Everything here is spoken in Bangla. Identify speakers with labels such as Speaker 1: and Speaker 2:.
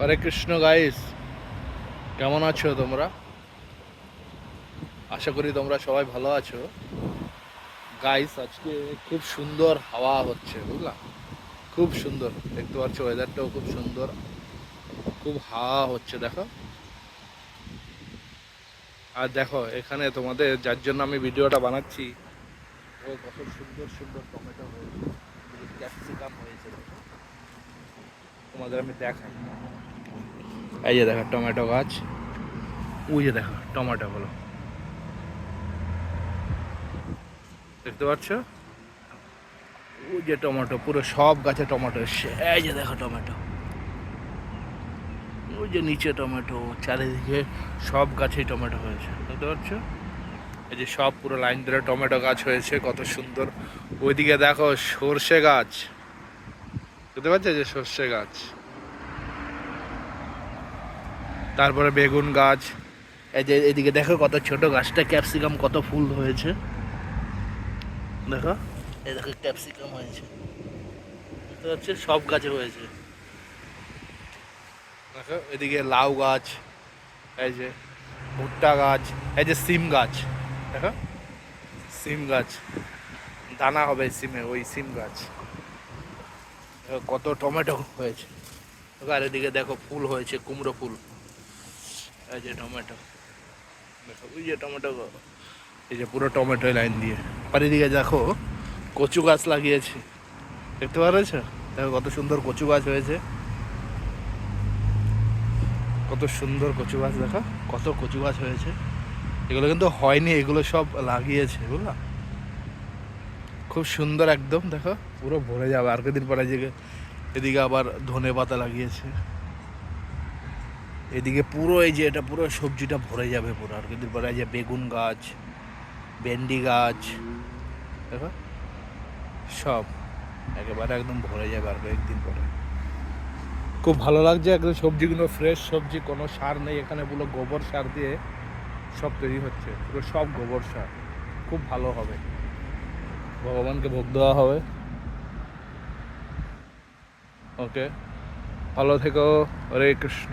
Speaker 1: হরে কৃষ্ণ গাইস, কেমন আছো তোমরা? আশা করি তোমরা সবাই ভালো আছো। গাইস, আজকে খুব সুন্দর হাওয়া হচ্ছে, বুঝলা? খুব সুন্দর দেখতে পাচ্ছ, ওয়েদারটাও খুব সুন্দর। খুব হাওয়া হচ্ছে, দেখো। আর দেখো এখানে তোমাদের যার জন্য আমি ভিডিওটা বানাচ্ছি, ও কত সুন্দর সুন্দর টমেটো হয়েছে, ক্যাপসিকাম হয়েছে, দেখো। তোমাদের আমি দেখাই। এই যে দেখো টমেটো গাছ, ওই যে দেখো টমেটোগুলো, দেখতে পাচ্ছ? ওই যে টমেটো, পুরো সব গাছে টমেটো এসছে। এই যে দেখো টমেটো, ওই যে নিচে টমেটো, চারিদিকে সব গাছেই টমেটো হয়েছে, দেখতে পাচ্ছ? এই যে সব পুরো লাইন ধরে টমেটো গাছ হয়েছে, কত সুন্দর। ওইদিকে দেখো সর্ষে গাছ, দেখতে পাচ্ছ? যে সর্ষে গাছ, তারপরে বেগুন গাছ। এই যে এদিকে দেখো কত ছোট গাছটা, ক্যাপসিকাম কত ফুল হয়েছে, দেখো। এই দেখো ক্যাপসিকাম হয়েছে, দেখতে পাচ্ছ? সব গাছে হয়েছে, দেখো। এদিকে লাউ গাছ, এই যে ভুট্টা গাছ, এই যে সিম গাছ, দেখো সিম গাছ, দানা হবে সিমে, ওই সিম গাছ। দেখো কত টমেটো হয়েছে, দেখো। আর এদিকে দেখো ফুল হয়েছে, কুমড়ো ফুল, এই যে টমেটো, দেখো ওই যে টমেটো, এই যে পুরো টমেটো লাইন দিয়ে। আর এদিকে দেখো কচু গাছ লাগিয়েছে, দেখতে পাচ্ছ? দেখো কত সুন্দর কচু গাছ হয়েছে, কত সুন্দর কচু গাছ, দেখো কত কচু গাছ হয়েছে। এগুলো কিন্তু হয়নি, এগুলো সব লাগিয়েছে, বুঝলা? খুব সুন্দর একদম, দেখো পুরো ভরে যাবে আর কদিন পরে। এদিকে আবার ধনে পাতা লাগিয়েছে, এদিকে পুরো এই যে এটা পুরো সবজিটা ভরে যাবে পুরো আর কদিন পরে। এই যে বেগুন গাছ, ভেন্ডি গাছ, দেখো সব একেবারে একদম ভরে যাবে আর কয়েকদিন পরে। খুব ভালো লাগছে একদম, সবজিগুলো ফ্রেশ সবজি, কোনো সার নেই এখানে, পুরো গোবর সার দিয়ে সব তৈরি হচ্ছে, পুরো সব গোবর সার। খুব ভালো হবে, ভগবানকে ভোগ দেওয়া হবে। ওকে, ভালো থেকো। হরে কৃষ্ণ।